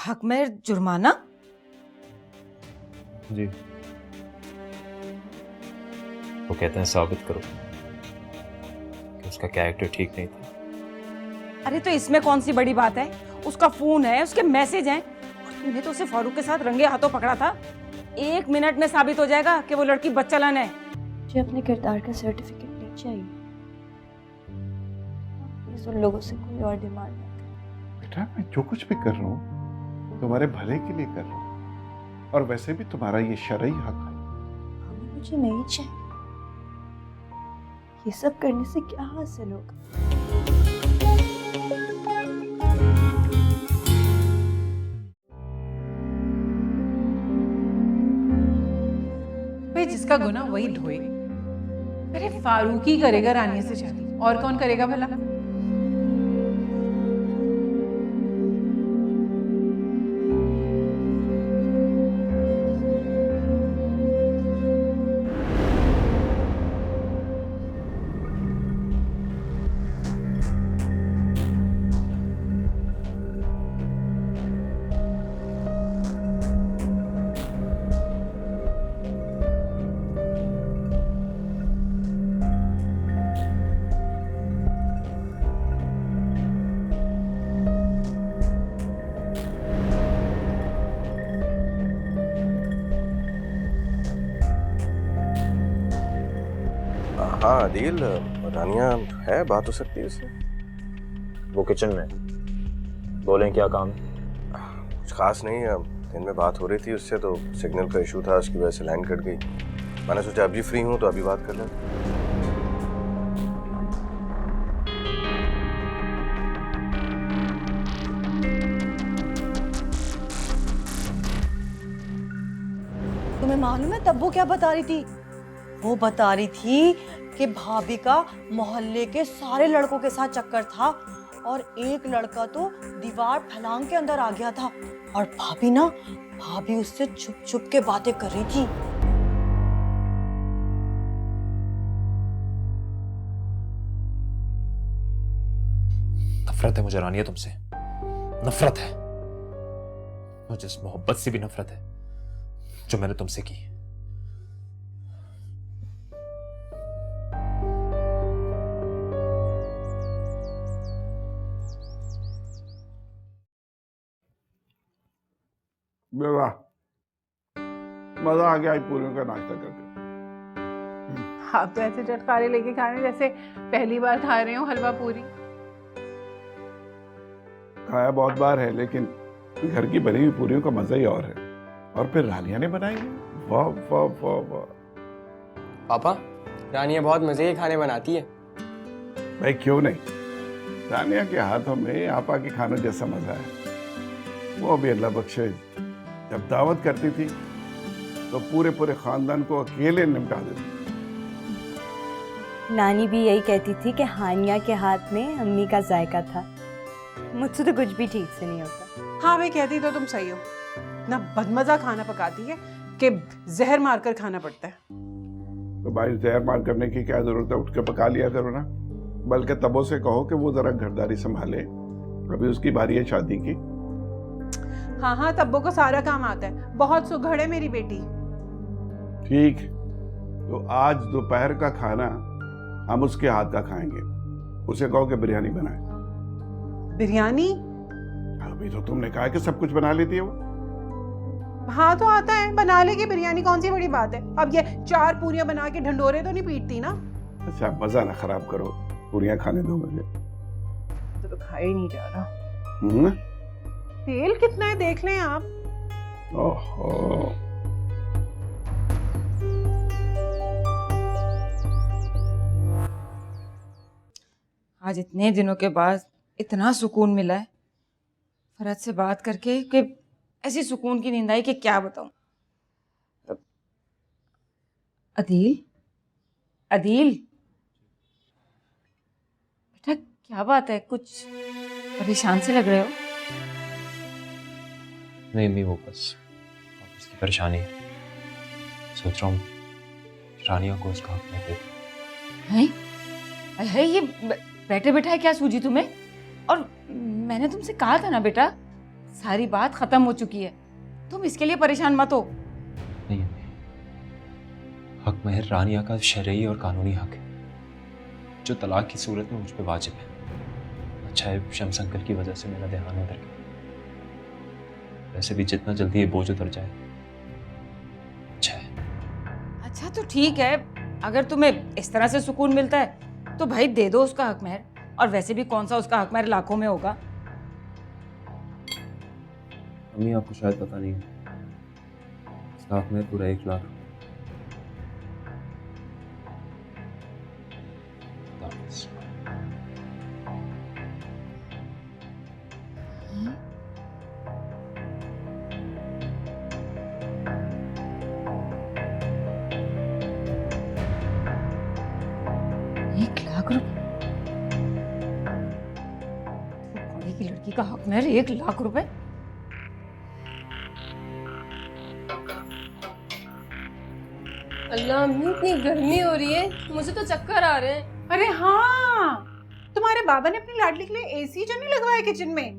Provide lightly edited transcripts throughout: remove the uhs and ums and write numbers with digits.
हक में जुर्माना? जी। वो कहते हैं साबित करो कि उसका कैरेक्टर ठीक नहीं था। अरे तो इसमें कौन सी बड़ी बात है? उसका फोन है, उसके मैसेज हैं, और तूने तो उसे फारूक के साथ रंगे हाथों पकड़ा था। 1 मिनट में साबित हो जाएगा कि वो लड़की बदचलन है। मुझे अपने किरदार का सर्टिफिकेट नहीं चाहिए। प्लीज उन लोगों से कोई और डिमांड मत करो। बेटा मैं जो कुछ भी कर रहा हूँ तुम्हारे भले के लिए कर रहा हूँ, और वैसे भी तुम्हारा ये शरई हक है। हमें मुझे नहीं चाहिए। ये सब करने से क्या हासिल होगा? भाई जिसका गुनाह वही ढोए। अरे फारूक ही करेगा रानिया से शादी, और कौन करेगा भला? हाँ आदिल, रानिया है, बात हो सकती है उससे। वो किचन में, बोलें क्या काम है? कुछ खास नहीं, दिन में बात हो रही थी उससे, तो सिग्नल का इशू था, उसकी वजह से लाइन कट गई। मैंने सोचा अभी फ्री हूँ तो अभी बात कर लें। तुम्हें मालूम है तब वो क्या बता रही थी? वो बता रही थी कि भाभी का मोहल्ले के सारे लड़कों के साथ चक्कर था, और एक लड़का तो दीवार फलांग के अंदर आ गया था, और भाभी उससे छुप छुप के बातें कर रही थी। नफरत है मुझे रानिया तुमसे, नफरत है। मुझे इस मोहब्बत से भी नफरत है जो मैंने तुमसे की। वाह, मजा आ गया पूरियों का नाश्ता करके। आप तो ऐसे चटकारे लेके खा रहे हैं जैसे पहली बार खा रहे हो हलवा पूरी। खाया बहुत बार है, लेकिन घर की बनी हुई पूरियों का मजा ही और है। और फिर रानिया ने बनाई है, वाह वाह वाह वाह। पापा, रानिया बहुत मजे के खाने बनाती है। भाई क्यों नहीं, रानिया के हाथों में आपा के खानों जैसा मजा है। वो भी अल्लाह बख्शे, जब दावत करती थी तो पूरे पूरे खानदान को अकेले निपटा देती। नानी भी यही कहती थी कि हानिया के हाथ में अम्मी का जायका था। मुझसे तो कुछ भी ठीक से नहीं होता। हाँ, मैं कहती तो तुम सही हो ना, बदमजा खाना पकाती है कि जहर मारकर खाना पड़ता है। तो भाई जहर मार करने की क्या जरूरत है, उठ के पका लिया करो ना। बल्कि तबो से कहो कि वो जरा घरदारी संभाले, अभी उसकी बारी है शादी की। हाँ हाँ, तब्बो को सारा काम आता है, बहुत सुघड़ है मेरी बेटी। ठीक, तो आज दोपहर का खाना हम उसके हाथ का खाएंगे। उसे कहो कि बिरयानी बनाए। बिरयानी? अभी तो तुमने कहा कि सब कुछ बना लेती है वो। हाँ तो आता है, बना लेगी बिरयानी, कौन सी बड़ी बात है। अब ये 4 पूरियां बना के ढंडोरे तो नहीं पीटती ना। अच्छा मजा ना खराब करो, पूरियां खाने दो मुझे। तो खाया ही नहीं जा रहा। तेल कितना है देख लें आप। ओहो, आज इतने दिनों के बाद इतना सुकून मिला है फरहत से बात करके कि ऐसी सुकून की नींद आई कि क्या बताऊं। अदील, अदील बेटा क्या बात है, कुछ परेशान से लग रहे हो? नहीं नहीं, वो बस उसकी परेशानी है। सोच रहा हूँ रानिया को उसका हक नहीं देता। है ये बैठे बैठा है क्या सूझी तुम्हें? और मैंने तुमसे कहा था ना बेटा, सारी बात खत्म हो चुकी है, तुम इसके लिए परेशान मत हो। नहीं अम्मी, हक महर रानिया का शरई और कानूनी हक है जो तलाक की सूरत में मुझ पे वाजिब है। अच्छा है शम्स अंकल की वजह से मेरा ध्यान उधर गया। वैसे भी जितना जल्दी ये बोझ उतर जाए अच्छा है। अच्छा तो ठीक है, अगर तुम्हें इस तरह से सुकून मिलता है तो भाई दे दो उसका हक महर। और वैसे भी कौन सा उसका हक महर लाखों में होगा। अम्मी आपको शायद पता नहीं है, इसका हक महर पूरा 1 लाख। की लड़की का हक महर 1 लाख रुपए। अल्लाह अम्मी इतनी गर्मी हो रही है, मुझे तो चक्कर आ रहे हैं। अरे हाँ, तुम्हारे बाबा ने अपनी लाडली के लिए एसी जो नहीं लगवाया किचन में।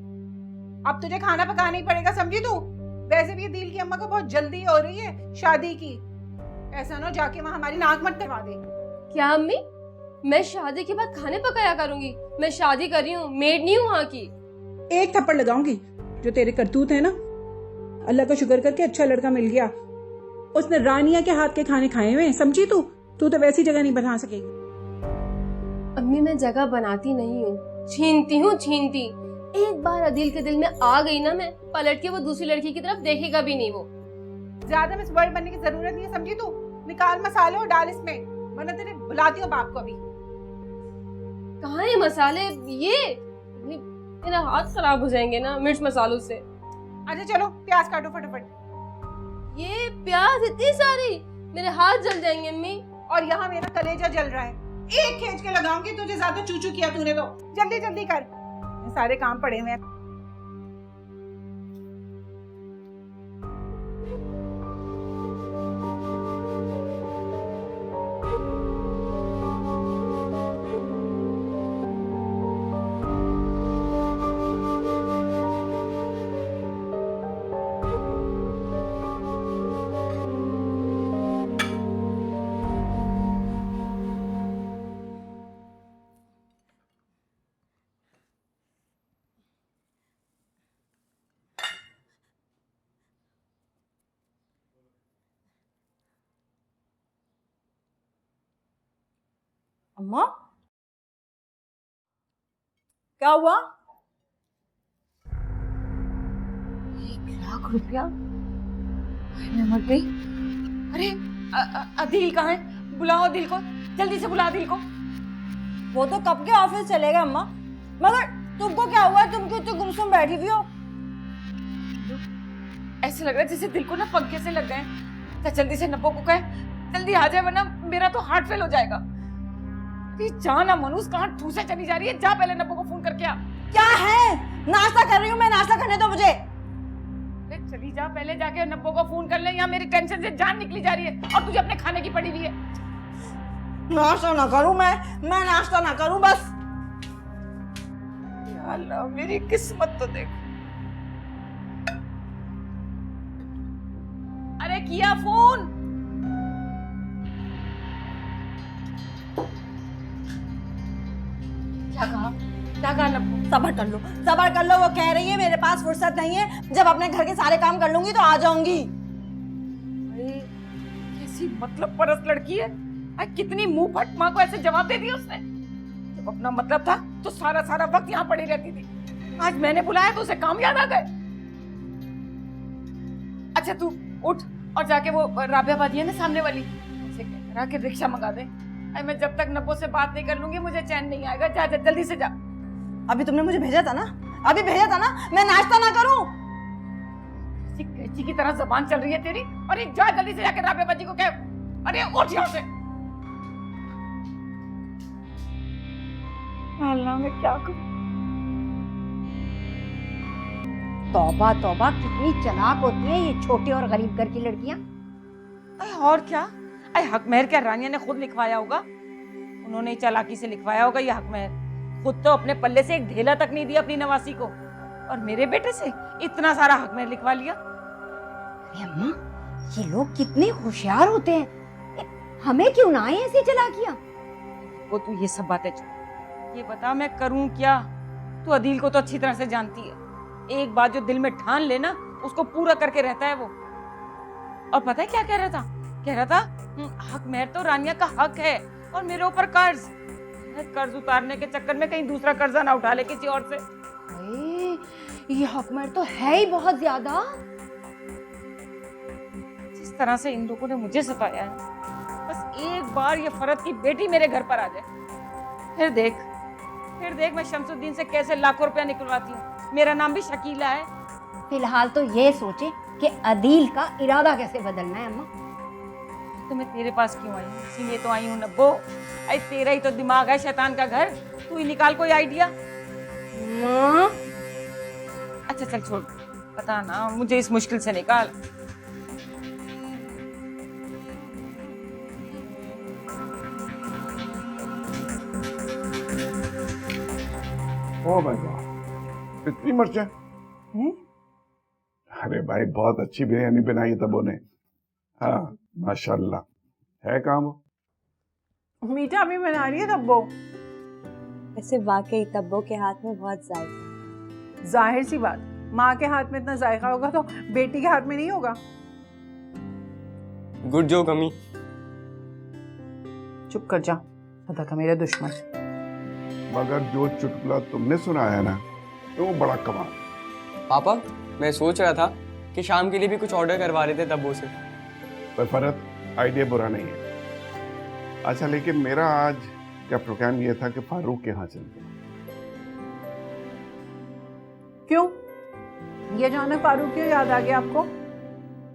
अब तुझे खाना पकाना ही पड़ेगा, समझी तू। वैसे भी दिल की अम्मा को बहुत जल्दी हो रही है शादी की। ऐसा ना जाके वहाँ हमारी नाक मत करवा दे। क्या अम्मी, मैं शादी के बाद खाने पकाया करूंगी? मैं शादी कर रही हूँ, मेड नहीं हूँ वहाँ की। एक थप्पड़ लगाऊंगी। जो तेरे करतूत है ना, अल्लाह का शुक्र करके अच्छा लड़का मिल गया। उसने रानिया के हाथ के खाने खाए हुए, समझी तू। तू तो वैसी जगह नहीं बना सकेगी। अम्मी मैं जगह बनाती नहीं हूँ, छीनती हूँ छीनती। एक बार अदील के दिल में आ गई ना, मैं पलट के वो दूसरी लड़की की तरफ देखेगा भी नहीं। वो ज्यादा मिस वर्ल्ड बनने की जरूरत नहीं है, समझी तू। निकाल मसाले और डाल इसमें, वरना तेरे बुलाती हूँ बाप को अभी। कहाँ है मसाले? ये मेरा हाथ खराब हो जाएंगे ना मिर्च मसालों से। अच्छा चलो प्याज काटो फटाफट। ये प्याज इतनी सारी, मेरे हाथ जल जाएंगे अम्मी। और यहाँ मेरा कलेजा जल रहा है। एक खींच के लगाऊंगी, तुझे ज्यादा चूचू किया तूने तो। जल्दी जल्दी कर, सारे काम पड़े हुए हैं। अम्मा क्या हुआ? 1 लाख रुपया? मैं मर गई। अरे अदील कहाँ है? बुलाओ अदील को, जल्दी से बुला अदील को। वो तो कब के ऑफिस चलेगा अम्मा, मगर तुमको क्या हुआ? तुम क्यों तो गुमसुम बैठी हुई हो? ऐसे लग रहा है जैसे दिल को ना पंखे से लग गए। तो जल्दी से नब्बो को कहे जल्दी आ जाए, वरना मेरा तो हार्ट फेल हो जाएगा। जाना मनुष्य कहाँ ठूसे चली जा रही है। जा पहले नब्बो को फोन करके आ। क्या है? नाश्ता कर रही हूँ मैं, नाश्ता करने दो मुझे। चली जा, पहले जाके नब्बो को फोन कर ले। यहाँ मेरी टेंशन से जान निकली जा रही है और तुझे अपने खाने की पड़ी हुई है। नाश्ता ना करूँ मैं नाश्ता ना करूँ बस। या अल्लाह मेरी किस्मत तो देख। अरे किया फोन? क्या कहा नब्बो? सबर कर लो। वो कह रही है मेरे पास फुर्सत नहीं है, जब अपने घर के सारे काम कर लूंगी तो आ जाऊंगी। अरे कैसी मतलब परस्त लड़की है। कितनी मुंह फट माँ को ऐसे जवाब दे दिया उसने। जब अपना मतलब था तो सारा वक्त यहाँ पड़ी रहती थी। आज मैंने बुलाया तो उसे काम याद आ गए। अच्छा तू उठ और जाके वो राबिया बाजी है ना सामने वाली, उसे कह के रिक्शा मंगा दे। मैं जब तक नब्बो से बात नहीं कर लूंगी मुझे चैन नहीं आएगा। जा जल्दी से जा। अभी तुमने मुझे भेजा था ना, मैं नाश्ता ना करूं? कैची की तरह जबान चल रही है तेरी। अरे जा जल्दी से जाके राबिया बाजी को कह। अरे उठ यहाँ से। अल्लाह मैं क्या करूं? तौबा तौबा, कितनी चालाक होती है ये छोटे और गरीब घर की लड़कियां। और क्या? हक महर क्या रानिया ने खुद लिखवाया होगा? उन्होंने ही चालाकी से लिखवाया होगा ये हक महर। खुद तो अपने पल्ले से एक ढेला तक नहीं दिया अपनी नवासी को, और मेरे बेटे से इतना सारा हक में लिखवा लिया। अरे अम्मा, ये लोग कितने होशियार होते हैं, हमें क्यों ना आए ऐसी चालाकियां। वो तू ये सब बातें छोड़, ये बता मैं करूं क्या? तू अदील को तो अच्छी तरह से जानती है, एक बात जो दिल में ठान ले ना उसको पूरा करके रहता है वो। और पता है क्या कह रहा था? कह रहा था हक मेहर तो रानिया का हक है और मेरे ऊपर कर्ज। कर्ज उतारने के चक्कर में कहीं दूसरा कर्जा ना उठा ले किसी और से। अरे, ये हकमर तो है ही बहुत ज्यादा। जिस तरह से इन लोगों ने मुझे सताया है, बस एक बार ये फरद की बेटी मेरे घर पर आ जाए, फिर देख मैं शमसुद्दीन से कैसे लाखों रुपया निकलवाती हूँ। मेरा नाम भी शकीला है। फिलहाल तो ये सोचे कि अदील का इरादा कैसे बदलना है अम्मा। तो मैं तेरे पास क्यों आई हूँ? इसीलिए तो आई हूँ नब्बो। अरे तेरा ही तो दिमाग है शैतान का घर, तू ही निकाल कोई आइडिया। माँ, अच्छा चल छोड़, पता ना मुझे इस मुश्किल से निकाल। ओ भाई वाह, इतनी मिर्चें। अरे भाई बहुत अच्छी बिरयानी बनाई है तब्बो ने। हाँ माशाल्लाह। है कहाँ वो? मीठा भी बना रही है तब्बो। वैसे वाकई तब्बो के हाथ में बहुत जायका। जाहिर सी बात, माँ के हाथ में इतना जायका होगा तो बेटी के हाथ में नहीं होगा। गुड जोक अम्मी। चुप कर जा, सदा का मेरा दुश्मन। मगर जो चुटकुला तुमने सुनाया है ना, तो वो बड़ा कमाल। पापा, मैं सोच रहा था कि शाम के लिए भी कुछ ऑर्डर करवा रहे थे तब्बो से। पर फरत, आइडिया बुरा नहीं है। अच्छा लेकिन मेरा आज का प्रोग्राम ये था कि फारूक के यहाँ चलते। क्यों? ये अचानक फारूक क्यों याद आ गया आपको?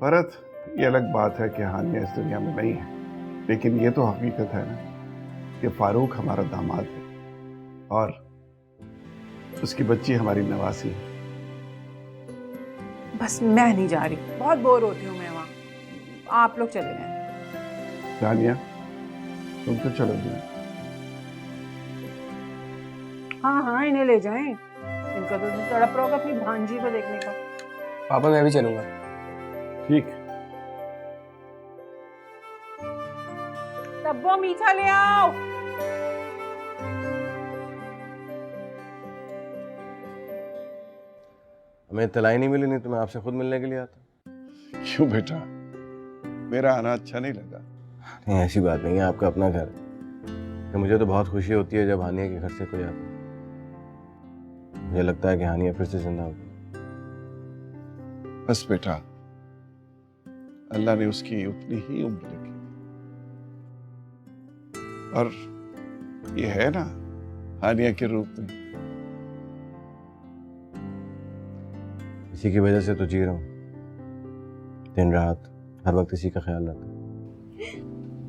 फरत, ये अलग बात है कि हानिया इस दुनिया में नहीं है, लेकिन ये तो हकीकत है ना कि फारूक हमारा दामाद है और उसकी बच्ची हमारी नवासी है। बस मैं नहीं जा रही, बहुत बोर होती हूँ मैं वहाँ। आप लोग चले जाएं। रानिया, तुम तो चलोगी? हाँ हाँ, इन्हें ले जाएं। इनका तो तड़प रहा होगा अपनी भांजी को देखने का। पापा मैं भी चलूंगा। ठीक। तब्बो मीठा ले आओ। हमें इत्तला ही नहीं मिली, नहीं तो मैं आपसे खुद मिलने के लिए आता। क्यों बेटा, मेरा आना अच्छा नहीं लगा? नहीं ऐसी बात नहीं है, आपका अपना घर है। तो मुझे तो बहुत खुशी होती है जब हानिया के घर से कोई आता है। मुझे लगता है कि हानिया फिर से जिंदा होगी। बस बेटा, अल्लाह ने उसकी उतनी ही उम्र लिखी और ये है ना हानिया के रूप में। इसी की वजह से तो जी रहा हूँ, दिन रात हर वक्त इसी का ख्याल रहता है।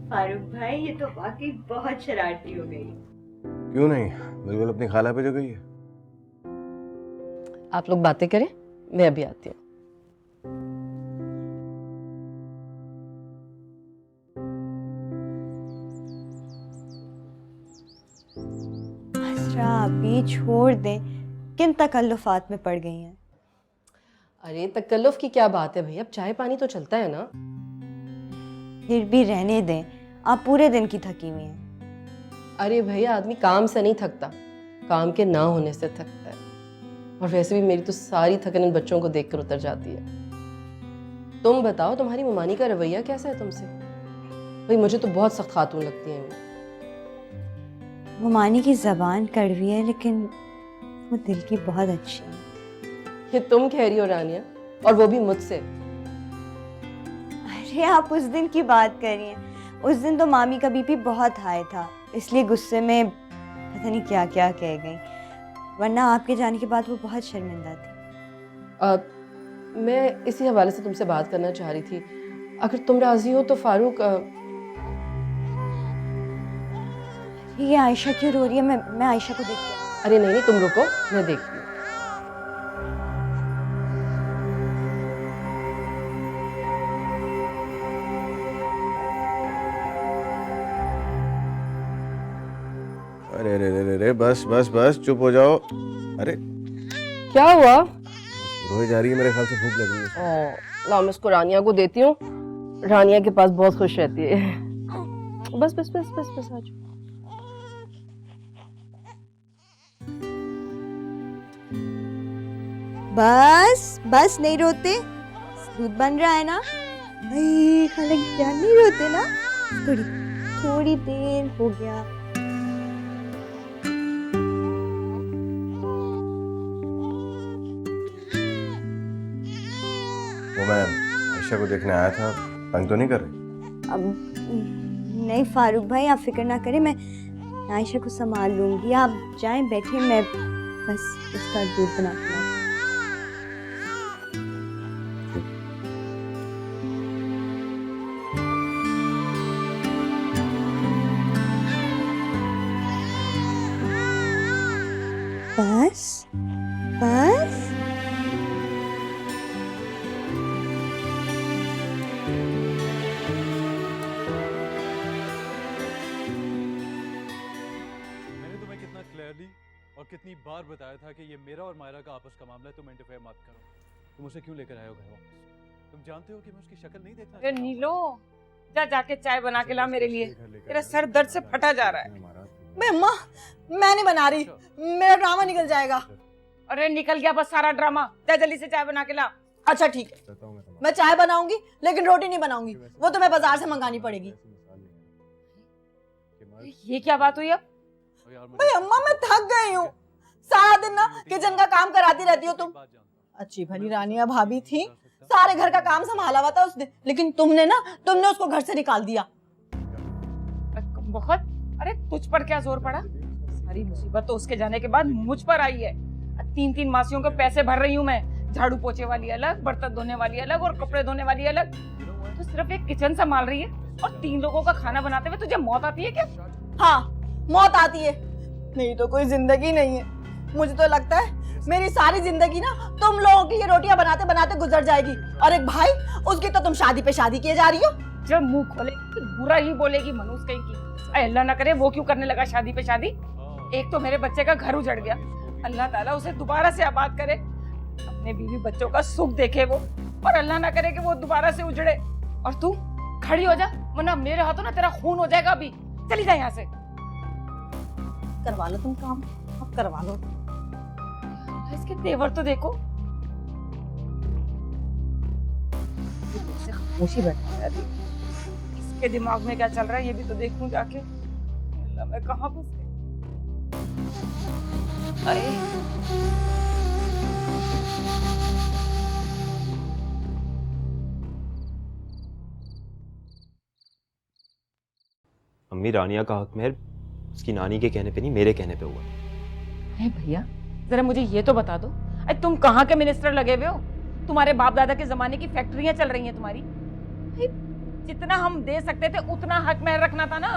फारूक भाई, ये तो वाकई बहुत शरारती हो गई। क्यों नहीं, बिल्कुल अपनी खाला पे जो गई है। आप लोग बातें करें, मैं अभी आती हूँ। असरा, अभी छोड़ दें, किन तकल्लुफात में पड़ गई हैं। अरे तकल्लुफ की क्या बात है भाई, अब चाय पानी तो चलता है ना। फिर भी रहने दें, आप पूरे दिन की थकी हुई हैं। अरे भैया, आदमी काम से नहीं थकता, काम के ना होने से थकता है। और वैसे भी मेरी तो सारी थकन इन बच्चों को देखकर उतर जाती है। तुम बताओ, तुम्हारी ममानी का रवैया कैसा है तुमसे? भाई मुझे तो बहुत सख्त खातून लगती है वो। ममानी की ज़बान कड़वी है लेकिन वो दिल की बहुत अच्छी है। ये तुम कह रही हो रानिया, और वो भी मुझसे? अरे आप उस दिन की बात करिए, उस दिन तो मामी का बीपी बहुत हाई था, इसलिए गुस्से में पता नहीं क्या क्या कह गई, वरना आपके जाने के बाद वो बहुत शर्मिंदा थी। मैं इसी हवाले से तुमसे बात करना चाह रही थी, अगर तुम राजी हो तो फारूक। ये आयशा क्यों रो रही है? मैं आयशा को देखती हूँ। अरे नहीं, तुम रुको, मैं देखती हूँ। अरे रे रे रे रे, बस बस बस, चुप हो जाओ। अरे क्या हुआ? रोई जा रही है, मेरे ख्याल से भूख लग रही है। ना मैं इसको रानिया को देती हूँ, रानिया के पास बहुत खुश रहती है। बस बस बस बस बस आज बस बस नहीं रोते, दूध बन रहा है ना। भाई खाला क्या नहीं रोते ना, थोड़ी थोड़ी देर हो गया। वो मैं आयशा को देखने आया था, तंग तो नहीं कर रही? अब नहीं फारूक भाई, आप फिक्र ना करें, मैं आयशा को संभाल लूंगी। आप जाएं बैठे, मैं बस उसका दूध बना के लाती हूँ। बस बस मैंने तुम्हें कितना क्लियरली और कितनी बार बताया था कि ये मेरा और मायरा का आपस का मामला है, तुम इंटरफेयर मत करो। तुम उसे क्यों लेकर आए हो घर वापस? तुम जानते हो कि मैं उसकी शक्ल नहीं देखना अरे नीलो, जा जाके चाय बना के ला मेरे लिए, तेरा सर दर्द से फटा जा रहा है। मैं अम्मा, मैं नहीं बना रही, मेरा ड्रामा निकल जाएगा। अरे निकल गया बस सारा ड्रामा, जा जल्दी से चाय बना के ला। अच्छा ठीक है, मैं चाय बनाऊंगी लेकिन रोटी नहीं बनाऊंगी, वो तो मैं बाजार से मंगानी पड़ेगी। ये क्या बात हुई अब? भाई अम्मा मैं थक गई हूँ, सारा दिन ना किचन का काम कराती रहती हो तुम। अच्छी भली रानिया भाभी थी, सारे घर का काम संभाला हुआ था उसने, लेकिन तुमने उसको घर से निकाल दिया। बहुत, अरे तुझ पर क्या जोर पड़ा? सारी मुसीबत तो उसके जाने के बाद मुझ पर आई है। 3-3 मासियों के पैसे भर रही हूँ मैं, झाड़ू पोछे वाली अलग, बर्तन धोने वाली अलग और कपड़े धोने वाली अलग। तो सिर्फ एक किचन संभाल रही है और 3 लोगों का खाना बनाते हुए तुझे मौत आती है क्या? हाँ मौत आती है, नहीं तो कोई जिंदगी नहीं है। मुझे तो लगता है मेरी सारी जिंदगी ना तुम लोगों की ये रोटियां बनाते बनाते गुजर जाएगी, और एक भाई उसकी तो तुम शादी पे शादी किए जा रही हो। जब मुंह खोले तो बुरा ही बोलेगी मनुष्य कहीं की। अल्लाह ना करे वो क्यों करने लगा शादी पे शादी। एक तो मेरे बच्चे का घर उजड़ गया, अल्लाह ताला उसे दोबारा से आबाद करे, अपने बीवी बच्चों का सुख देखे वो, और अल्लाह ना करे कि वो दोबारा से उजड़े। और तू खड़ी हो जा, वरना मेरे हाथों ना तेरा खून हो जाएगा। अभी चली जा यहाँ से। करवा लो तुम काम, अब करवा लो। इसके तेवर तो देखो, खामोशी बैठा है अभी। इसके दिमाग में क्या चल रहा है ये भी तो देखूं जाके। अल्लाह मैं कहाँ फंस गई। अम्मी, रानिया का हक महर उसकी नानी के कहने पे नहीं, मेरे कहने पे हुआ। है भैया, जरा मुझे ये तो बता दो, अरे तुम कहाँ के मिनिस्टर लगे हुए हो? तुम्हारे बाप दादा के जमाने की फैक्ट्रियां चल रही हैं तुम्हारी। जितना हम दे सकते थे उतना हक महर रखना था ना।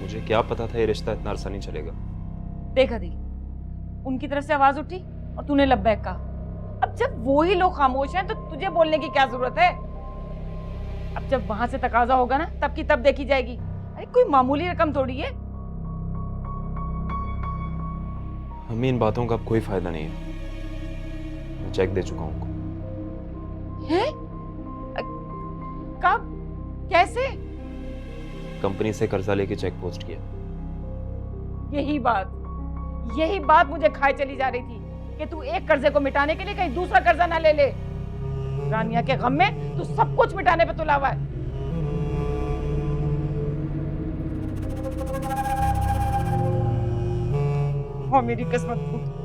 मुझे क्या पता था ये रिश्ता इतना अरसा नहीं चलेगा। देखा दी, उनकी तरफ से आवाज उठी और तूने लब्बैक कहा। अब जब वो ही लोग खामोश हैं तो तुझे बोलने की क्या जरूरत है? अब जब वहां से तकाजा होगा ना तब की तब देखी जाएगी। अरे कोई मामूली रकम थोड़ी है। अम्मी, इन बातों का अब कोई फायदा नहीं है। मैं चेक दे चुका हूँ उनको। है? कब? कैसे? कंपनी से कर्जा लेके चेक पोस्ट किया। यही बात मुझे खाए चली जा रही थी कि तू एक कर्जे को मिटाने के लिए कहीं दूसरा कर्जा ना ले ले। रानिया के गम में तू सब कुछ मिटाने पे तुला हुआ है। और मेरी किस्मत फूट।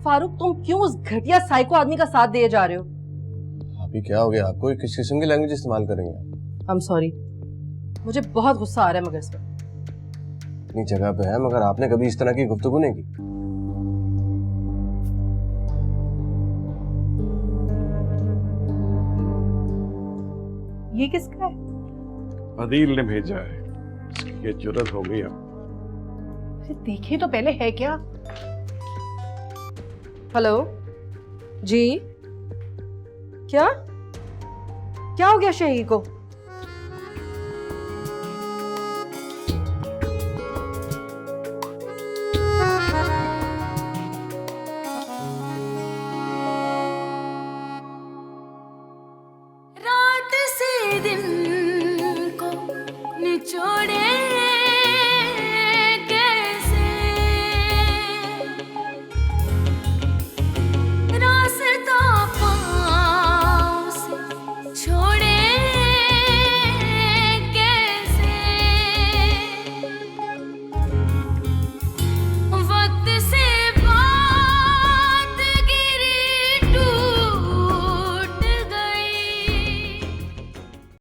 फारूक, तुम क्यों उस घटिया साइको आदमी का साथ दिए जा रहे हो? अभी क्या हो गया आपको? किस किस्म की लैंग्वेज इस्तेमाल करेंगे? I'm sorry, मुझे बहुत गुस्सा आ रहा है मगर इस पर। अपनी जगह पे है, मगर आपने कभी इस तरह की गुफ्तगू नहीं की। ये किसका है? अदील ने भेजा है, इसकी ये जुर्रत हो गई अब। अरे देखिए तो पहले है क्या। हेलो जी, क्या? क्या हो गया शही को?